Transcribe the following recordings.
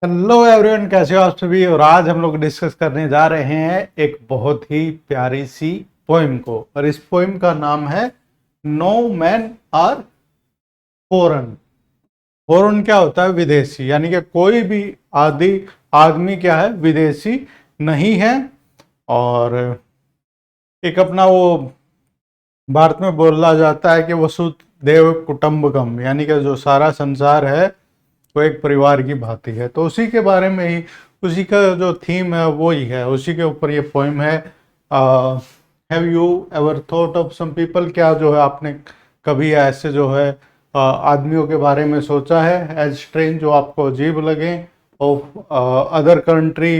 Hello everyone, कैसे हो आप सभी। और आज हम लोग डिस्कस करने जा रहे हैं एक बहुत ही प्यारी सी पोइम को। और इस पोइम का नाम है no man are foreign. Foreign क्या होता है? विदेशी, यानी कि कोई भी आदमी क्या है? विदेशी नहीं है। और एक अपना वो भारत में बोला जाता है कि वसुदेव कुटुंबकम, यानी कि जो सारा संसार है वो एक परिवार की भांति है। तो उसी के बारे में ही, उसी का जो थीम है वो ही है, उसी के ऊपर ये पोइम है। Have you ever thought of some people, क्या जो है आपने कभी ऐसे जो है आदमियों के बारे में सोचा है एज स्ट्रेंज, जो आपको अजीब लगे, of other country,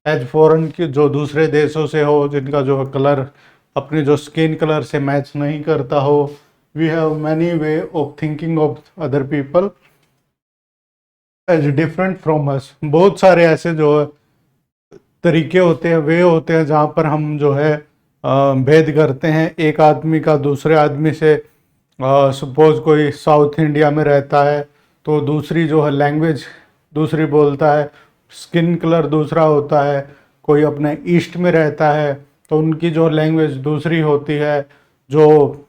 as foreign की, जो दूसरे देशों से हो, जिनका जो है कलर अपने जो स्किन कलर से मैच नहीं करता हो। We have many way of thinking of other people as different from us. बहुत सारे ऐसे जो तरीके होते हैं, वे होते हैं, जहाँ पर हम जो है भेद करते हैं एक आदमी का दूसरे आदमी से। सपोज कोई साउथ इंडिया में रहता है तो दूसरी जो है लैंग्वेज दूसरी बोलता है, स्किन कलर दूसरा होता है। कोई अपने ईस्ट में रहता है तो उनकी जो लैंग्वेज दूसरी होती है। जो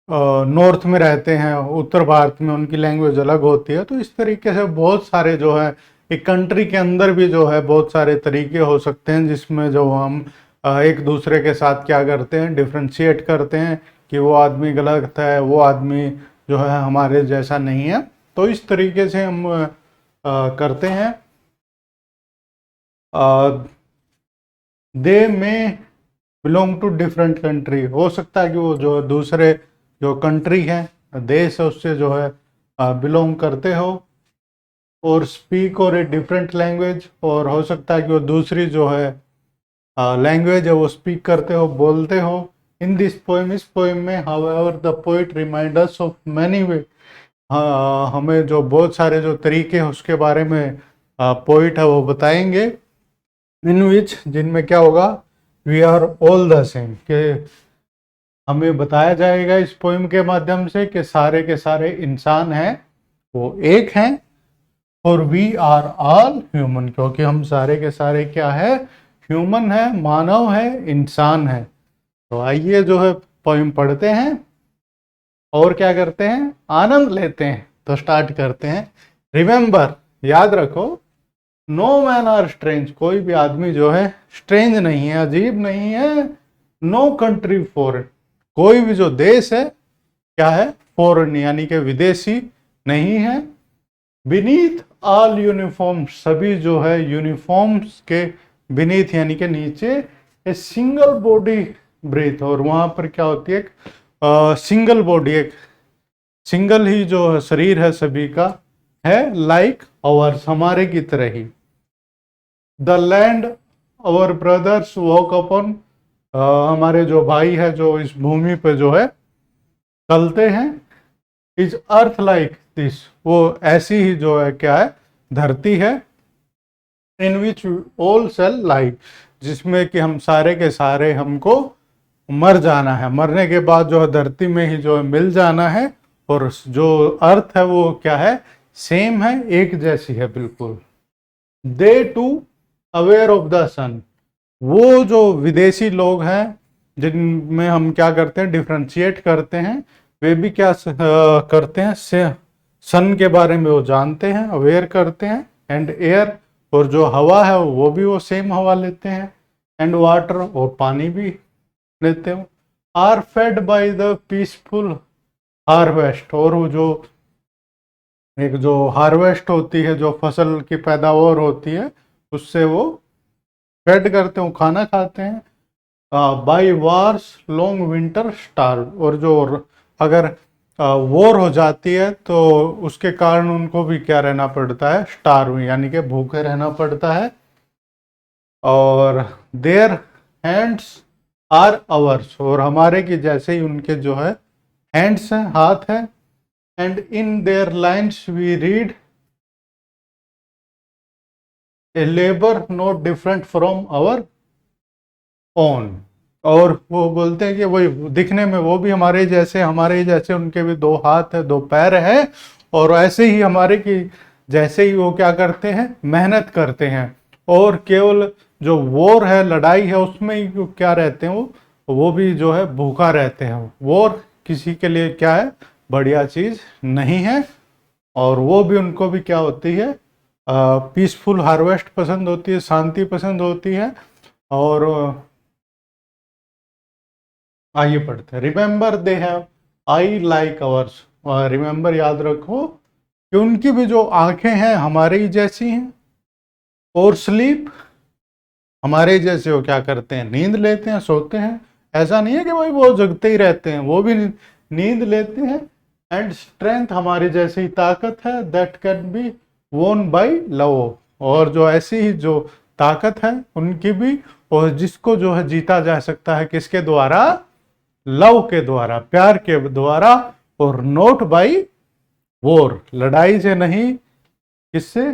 नॉर्थ में रहते हैं, उत्तर भारत में, उनकी लैंग्वेज अलग होती है। तो इस तरीके से बहुत सारे जो है, एक कंट्री के अंदर भी जो है बहुत सारे तरीके हो सकते हैं जिसमें जो हम एक दूसरे के साथ क्या करते हैं, डिफ्रेंशिएट करते हैं कि वो आदमी गलत है, वो आदमी जो है हमारे जैसा नहीं है। तो इस तरीके से हम करते हैं। दे में बिलोंग टू डिफरेंट कंट्री, हो सकता है कि वो जो दूसरे जो कंट्री है, देश है, उससे जो है बिलोंग करते हो। और स्पीक और ए डिफरेंट लैंग्वेज, और हो सकता है कि वो दूसरी जो है लैंग्वेज है वो स्पीक करते हो, बोलते हो। इन दिस पोएम, इस पोएम में however the poet remind us of many way, हमें जो बहुत सारे जो तरीके हैं उसके बारे में पोइट है वो बताएंगे। इन विच, जिनमें क्या होगा, we are all the same, के हमें बताया जाएगा इस पोइम के माध्यम से कि सारे के सारे इंसान हैं वो एक हैं। और वी आर ऑल ह्यूमन, क्योंकि हम सारे के सारे क्या है? ह्यूमन है, मानव है, इंसान है। तो आइए जो है पोइम पढ़ते हैं और क्या करते हैं, आनंद लेते हैं। तो स्टार्ट करते हैं। रिमेंबर, याद रखो, नो मैन आर स्ट्रेंज, कोई भी आदमी जो है स्ट्रेंज नहीं है, अजीब नहीं है। नो कंट्री फॉरेन, कोई भी जो देश है क्या है? फॉरेन, यानी कि विदेशी नहीं है। बीनीथ ऑल यूनिफॉर्म, सभी जो है यूनिफॉर्म्स के बीनीथ यानी कि नीचे, ए सिंगल बॉडी ब्रीथ, और वहां पर क्या होती है? सिंगल बॉडी, एक सिंगल ही जो शरीर है सभी का है। लाइक आवर्स, हमारे की तरह ही। The land our brothers walk upon, हमारे जो भाई है जो इस भूमि पे जो है चलते हैं। इज अर्थ लाइक दिस, वो ऐसी ही जो है क्या है? धरती है। इन विच ऑल सेल लाइक, जिसमें कि हम सारे के सारे हमको मर जाना है, मरने के बाद जो है धरती में ही जो है मिल जाना है। और जो अर्थ है वो क्या है? सेम है, एक जैसी है बिल्कुल। दे टू अवेयर ऑफ द सन, वो जो विदेशी लोग हैं जिनमें हम क्या करते हैं, डिफ्रेंशिएट करते हैं, वे भी क्या करते हैं? सन के बारे में वो जानते हैं, अवेयर करते हैं। एंड एयर, और जो हवा है वो भी वो सेम हवा लेते हैं। एंड वाटर, और पानी भी लेते हो। Are fed by the peaceful harvest, और वो जो एक जो हार्वेस्ट होती है, जो फसल की पैदावार होती है, उससे वो फेड करते हो, खाना खाते हैं। By wars long winter star, और जो अगर वॉर हो जाती है तो उसके कारण उनको भी क्या रहना पड़ता है? स्टार, यानी कि भूखे रहना पड़ता है। और देयर हैंड्स आर अवर्स, और हमारे की जैसे ही उनके जो है हैंड्स हैं, हाथ है। And in their lines we read a labour not different from our own, और वो बोलते हैं कि वही दिखने में वो भी हमारे जैसे, हमारे जैसे उनके भी दो हाथ है, दो पैर है। और ऐसे ही हमारे की जैसे ही वो क्या करते हैं, मेहनत करते हैं, और केवल जो वॉर है, लड़ाई है, उसमें ही क्या रहते हैं वो भी जो है भूखा रहते हैं। वॉर किसी के लिए क्या है, बढ़िया चीज नहीं है। और वो भी, उनको भी क्या होती है, पीसफुल हार्वेस्ट पसंद होती है, शांति पसंद होती है। और आइए पढ़ते हैं। Remember they have eye like ours. Remember, याद रखो कि उनकी भी जो आंखें हैं हमारे ही जैसी हैं। और स्लीप, हमारे जैसे वो क्या करते हैं, नींद लेते हैं, सोते हैं। ऐसा नहीं है कि भाई वो जगते ही रहते हैं, वो भी नींद लेते हैं। एंड स्ट्रेंथ, हमारी जैसी ही ताकत है, दैट कैन बी वोन बाय लव। और जो ऐसी ही जो ताकत है उनकी भी, और जिसको जो है जीता जा सकता है किसके द्वारा, लव के द्वारा, प्यार के द्वारा। और नोट बाय वॉर, लड़ाई से नहीं, किससे,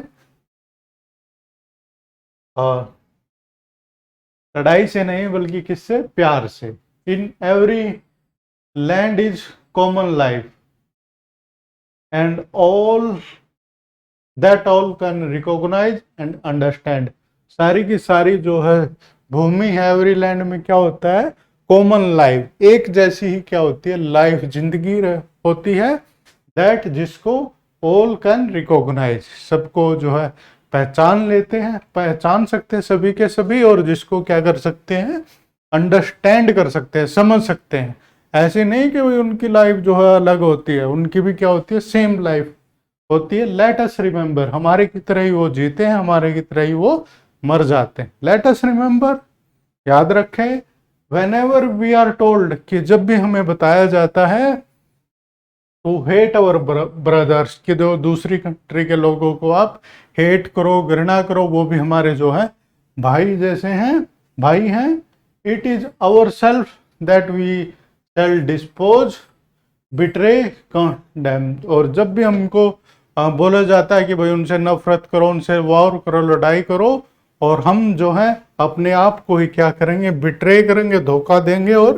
लड़ाई से नहीं बल्कि किससे, प्यार से। In every land is common life and all that all can recognise and understand. सारी की सारी जो है भूमि है, एवरी लैंड में क्या होता है, कॉमन लाइफ, एक जैसी ही क्या होती है, लाइफ, जिंदगी होती है। दैट, जिसको ऑल कैन रिकॉग्नाइज, सबको जो है पहचान लेते हैं, पहचान सकते हैं सभी के सभी। और जिसको क्या कर सकते हैं, अंडरस्टैंड कर सकते हैं, समझ सकते हैं। ऐसे नहीं कि भाई उनकी लाइफ जो है अलग होती है, उनकी भी क्या होती है, सेम लाइफ होती है। लेट अस रिमेंबर, हमारे की तरह ही वो जीते हैं, हमारे की तरह ही वो मर जाते हैं। लेट अस रिमेंबर, याद रखें, whenever we are told, कि जब भी हमें बताया जाता है टू हेट अवर ब्रदर्स, कि जो दूसरी कंट्री के लोगों को आप हेट करो, घृणा करो, वो भी हमारे जो है भाई जैसे हैं, भाई हैं। It is our self that we shall dispose, betray, condemn. और जब भी हमको बोला जाता है कि भाई उनसे नफरत करो, उनसे वॉर करो, लड़ाई करो, और हम जो है अपने आप को ही क्या करेंगे, बिट्रे करेंगे, धोखा देंगे और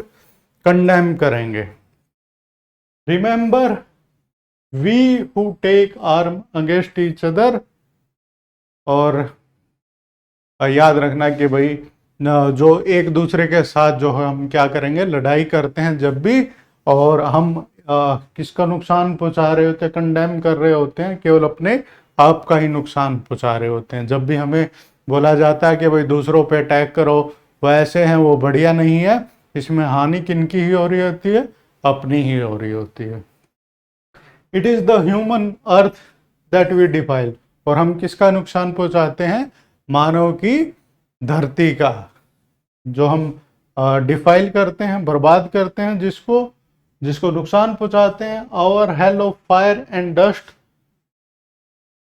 कंडेम करेंगे। Remember we who take arm against each other. और याद रखना कि भाई जो एक दूसरे के साथ जो है हम क्या करेंगे, लड़ाई करते हैं जब भी, और हम किसका नुकसान पहुंचा रहे होते हैं, कंडेम कर रहे होते हैं, केवल अपने आप का ही नुकसान पहुंचा रहे होते हैं। जब भी हमें बोला जाता है कि भाई दूसरों पे अटैक करो, वो ऐसे हैं, वो बढ़िया नहीं है, इसमें हानि किनकी ही हो रही होती है, अपनी ही हो रही होती है। It is the human earth that we defile. और हम किसका नुकसान पहुंचाते हैं, मानव की धरती का, जो हम डिफाइल करते हैं, बर्बाद करते हैं, जिसको जिसको नुकसान पहुंचाते हैं। Our hell of fire and dust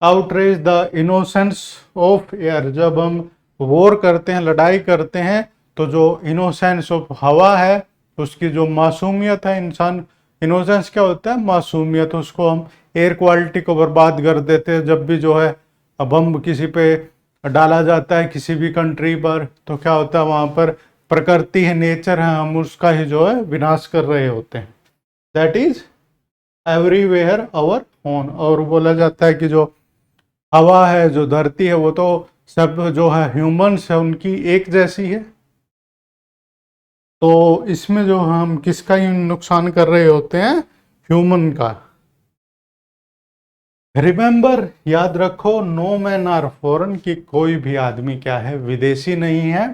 outrage the innocence of air. जब हम वॉर करते हैं, लड़ाई करते हैं, तो जो इनोसेंस ऑफ हवा है, उसकी जो मासूमियत है, इंसान, इनोसेंस क्या होता है, मासूमियत, उसको हम एयर क्वालिटी को बर्बाद कर देते हैं। जब भी जो है बम किसी पे डाला जाता है, किसी भी कंट्री पर, तो क्या होता है, वहाँ पर प्रकृति है, नेचर है, हम उसका ही जो है विनाश कर रहे होते हैं। That is everywhere our own. और बोला जाता है कि जो हवा है, जो धरती है, वो तो सब जो है ह्यूमंस है उनकी एक जैसी है। तो इसमें जो हम किसका ही नुकसान कर रहे होते हैं, ह्यूमन का। रिमेंबर, याद रखो, नो मैन आर फॉरेन, की कोई भी आदमी क्या है, विदेशी नहीं है।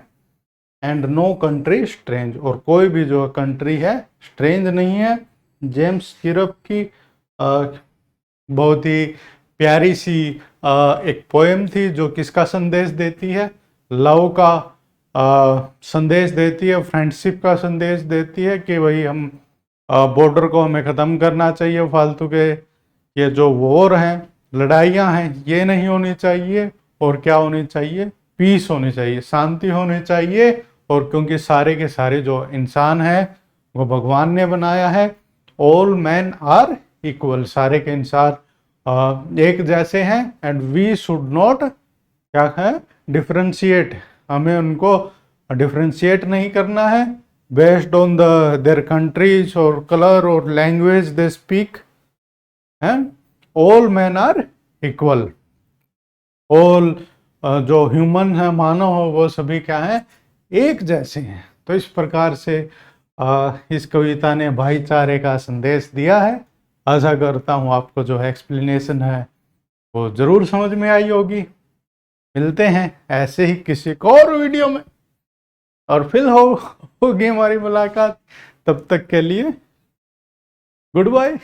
एंड नो कंट्री स्ट्रेंज, और कोई भी जो कंट्री है स्ट्रेंज नहीं है। जेम्स किरप की बहुत ही प्यारी सी एक पोएम थी, जो किसका संदेश देती है, लव का संदेश देती है, फ्रेंडशिप का संदेश देती है, कि भाई हम बॉर्डर को हमें ख़त्म करना चाहिए, फालतू के ये जो वॉर हैं, लड़ाइयाँ हैं, ये नहीं होनी चाहिए। और क्या होनी चाहिए, पीस होनी चाहिए, शांति होनी चाहिए। और क्योंकि सारे के सारे जो इंसान हैं वो भगवान ने बनाया है, ऑल मैन आर इक्वल, सारे के इंसान एक जैसे हैं। एंड वी शुड नॉट क्या है, डिफ्रेंशिएट, हमें उनको डिफ्रेंशिएट नहीं करना है based on the their countries और कलर और लैंग्वेज दे स्पीक हैं। All man are equal, all जो ह्यूमन है, मानव हो, वो सभी क्या है, एक जैसे हैं। तो इस प्रकार से इस कविता ने भाईचारे का संदेश दिया है। आशा करता हूँ आपको जो है एक्सप्लेनेशन है वो जरूर समझ में आई होगी। मिलते हैं ऐसे ही किसी एक और वीडियो में, और फिर होगी हमारी मुलाकात। तब तक के लिए गुड बाय।